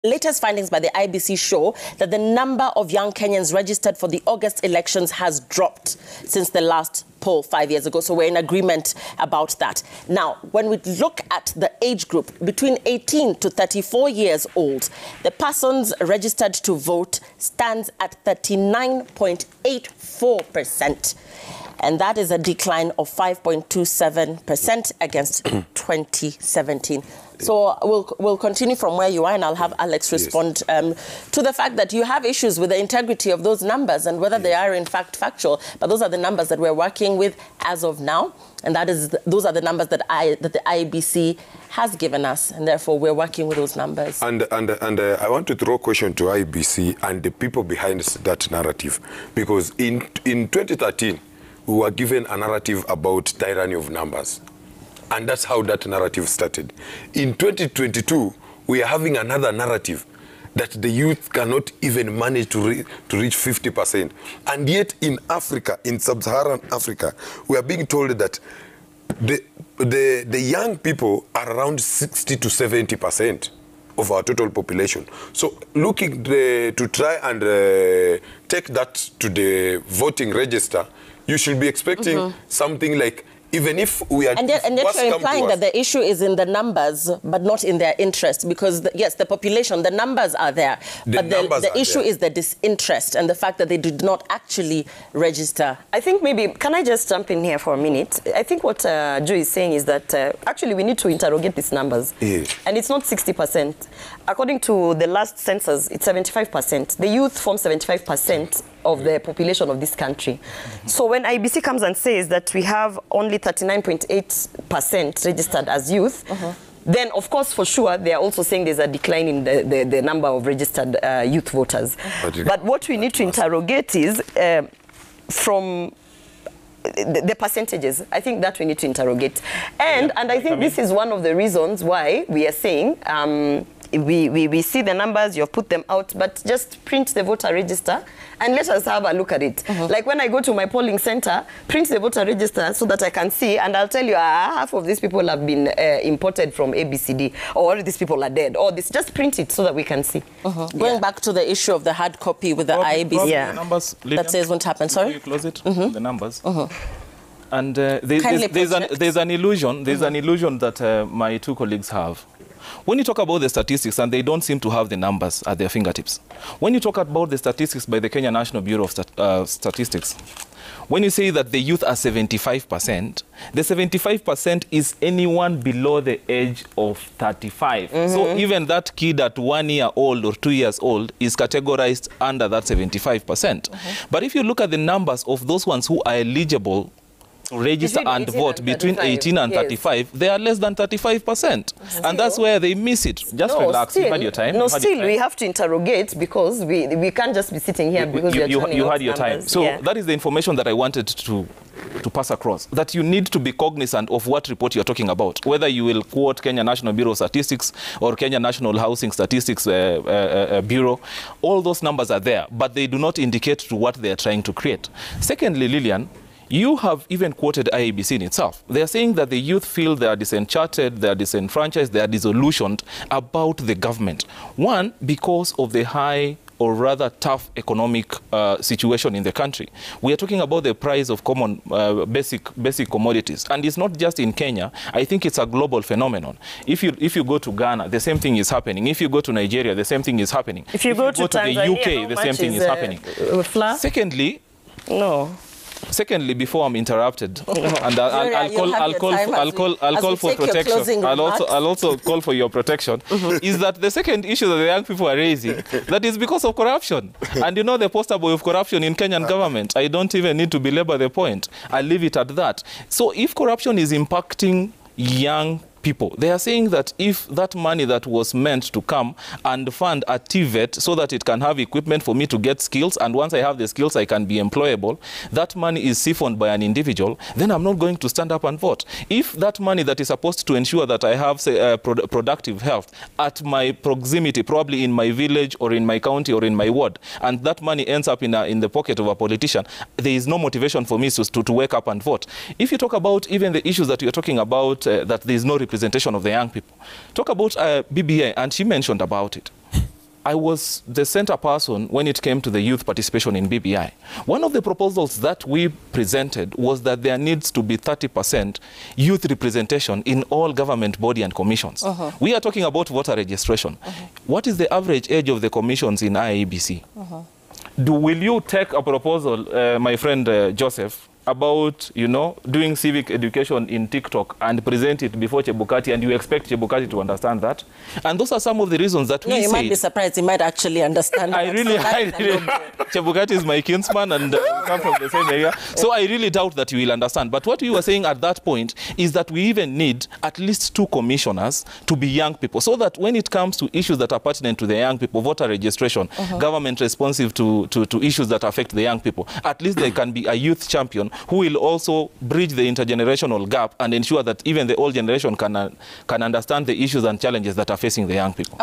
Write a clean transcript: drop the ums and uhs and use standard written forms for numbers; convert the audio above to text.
Latest findings by the IEBC show that the number of young Kenyans registered for the August elections has dropped since the last poll 5 years ago. So we're in agreement about that. Now, when we look at the age group between 18 to 34 years old, the persons registered to vote stands at 39.84%. And that is a decline of 5.27% against 2017. So we'll continue from where you are, and I'll have Alex respond to the fact that you have issues with the integrity of those numbers and whether they are in fact factual. But those are the numbers that we're working with as of now, and those are the numbers that the IEBC has given us, and therefore we're working with those numbers. And I want to throw a question to IEBC and the people behind that narrative, because in 2013 we were given a narrative about tyranny of numbers. And that's how that narrative started. In 2022, we are having another narrative that the youth cannot even manage to reach 50%. And yet in Africa, in sub-Saharan Africa, we are being told that the young people are around 60 to 70% of our total population. So looking to try and take that to the voting register, you should be expecting something like, even if we are... And yet you're implying that the issue is in the numbers, but not in their interest, because, yes, the population, the numbers are there, but the issue is the disinterest and the fact that they did not actually register. I think maybe, can I just jump in here for a minute? I think what Joe is saying is that actually we need to interrogate these numbers. Yes. And it's not 60%. According to the last census, it's 75%. The youth form 75% of the population of this country. So when IEBC comes and says that we have only 39.8% registered as youth, then of course for sure they are also saying there's a decline in the number of registered youth voters. But what we need to interrogate is from the percentages. I think that we need to interrogate. And I think this is one of the reasons why we are saying we see the numbers, you've put them out, but just print the voter register and let us have a look at it. Like when I go to my polling center, print the voter register so that I can see, and I'll tell you, half of these people have been imported from ABCD, or these people are dead, or this. Just print it so that we can see. Going back to the issue of the hard copy with the IEBC, the numbers, that says won't happen. Sorry? You close it, the numbers. And there's an illusion that my two colleagues have. When you talk about the statistics, and they don't seem to have the numbers at their fingertips. When you talk about the statistics by the Kenya National Bureau of Statistics, when you say that the youth are 75%, the 75% is anyone below the age of 35. So even that kid at 1 year old or 2 years old is categorized under that 75%. But if you look at the numbers of those ones who are eligible to register and vote between 18 and 35, they are less than 35%. And that's where they miss it. Just relax, you had your time. No, still, we have to interrogate, because we can't just be sitting here because you had your time. So that is the information that I wanted to pass across, that you need to be cognizant of what report you're talking about, whether you will quote Kenya National Bureau of Statistics or Kenya National Housing Statistics Bureau. All those numbers are there, but they do not indicate to what they are trying to create. Secondly, Lillian, you have even quoted IEBC in itself. They are saying that the youth feel they are disenchanted, they are disenfranchised, they are disillusioned about the government. One, because of the high or rather tough economic situation in the country. We are talking about the price of common basic commodities, and it's not just in Kenya. I think it's a global phenomenon. If you go to Ghana, the same thing is happening. If you go to Nigeria, the same thing is happening. If you go to Tanzania, the UK, the same thing is happening. Secondly, before I'm interrupted, and I'll call for protection. I'll also call for your protection. Is that the second issue that the young people are raising? That is because of corruption. And you know the poster boy of corruption in Kenyan government. I don't even need to belabor the point. I'll leave it at that. So if corruption is impacting young people, they are saying that if that money that was meant to come and fund a TVET so that it can have equipment for me to get skills, and once I have the skills I can be employable, that money is siphoned by an individual, then I'm not going to stand up and vote. If that money that is supposed to ensure that I have, say, productive health at my proximity, probably in my village or in my county or in my ward, and that money ends up in the pocket of a politician, there is no motivation for me to wake up and vote. If you talk about even the issues that you're talking about, that there is no representation of the young people. Talk about BBI, and she mentioned about it. I was the center person when it came to the youth participation in BBI. One of the proposals that we presented was that there needs to be 30% youth representation in all government body and commissions. We are talking about voter registration. What is the average age of the commissions in IEBC? Will you take a proposal, my friend Joseph, about, you know, doing civic education in TikTok and present it before Chebukati, and you expect Chebukati to understand that? And those are some of the reasons that we you might be surprised. He might actually understand that. Chebukati is my kinsman and come from the same area. So I really doubt that you will understand. But what we were saying at that point is that we even need at least 2 commissioners to be young people, so that when it comes to issues that are pertinent to the young people, voter registration, government responsive to issues that affect the young people, at least there can be a youth champion who will also bridge the intergenerational gap and ensure that even the old generation can understand the issues and challenges that are facing the young people.